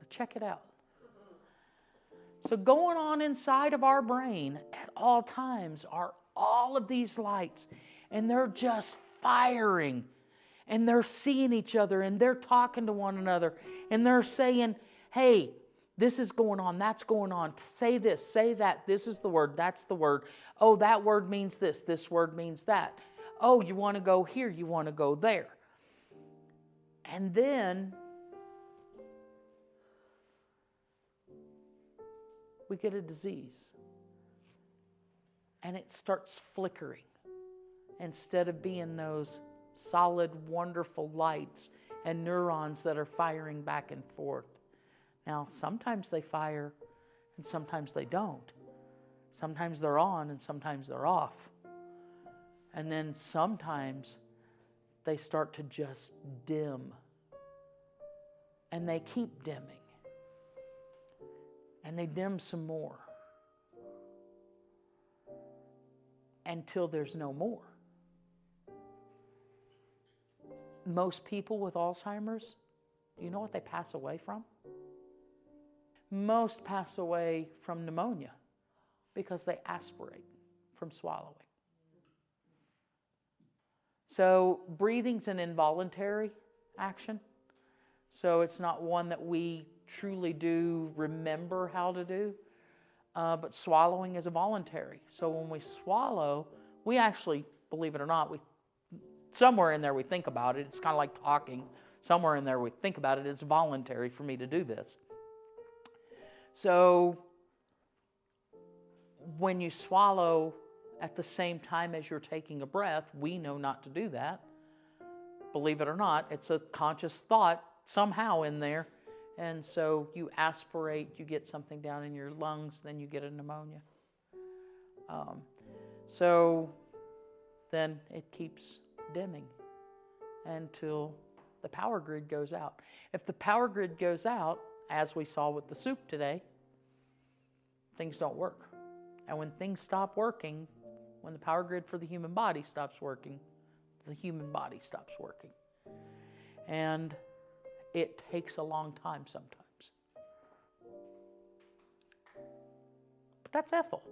But check it out. So going on inside of our brain at all times are all of these lights, and they're just firing, and they're seeing each other, and they're talking to one another, and they're saying, hey, this is going on, that's going on, say this, say that, this is the word, that's the word, oh, that word means this word means that, oh, you want to go here, you want to go there. And then we get a disease, and it starts flickering. Instead of being those solid, wonderful lights and neurons that are firing back and forth. Now, sometimes they fire and sometimes they don't. Sometimes they're on and sometimes they're off. And then sometimes they start to just dim. And they keep dimming. And they dim some more. Until there's no more. Most people with Alzheimer's, do you know what they pass away from? Most pass away from pneumonia because they aspirate from swallowing. So breathing's an involuntary action. So it's not one that we truly do remember how to do. But swallowing is a voluntary. So when we swallow, we actually, believe it or not, somewhere in there we think about it. It's kind of like talking. Somewhere in there we think about it. It's voluntary for me to do this. So when you swallow at the same time as you're taking a breath, we know not to do that. Believe it or not, it's a conscious thought somehow in there. And so you aspirate, you get something down in your lungs, then you get a pneumonia. So then it keeps dimming until the power grid goes out. If the power grid goes out, as we saw with the soup today, things don't work. And when things stop working, when the power grid for the human body stops working, the human body stops working. And it takes a long time sometimes. But that's Ethel.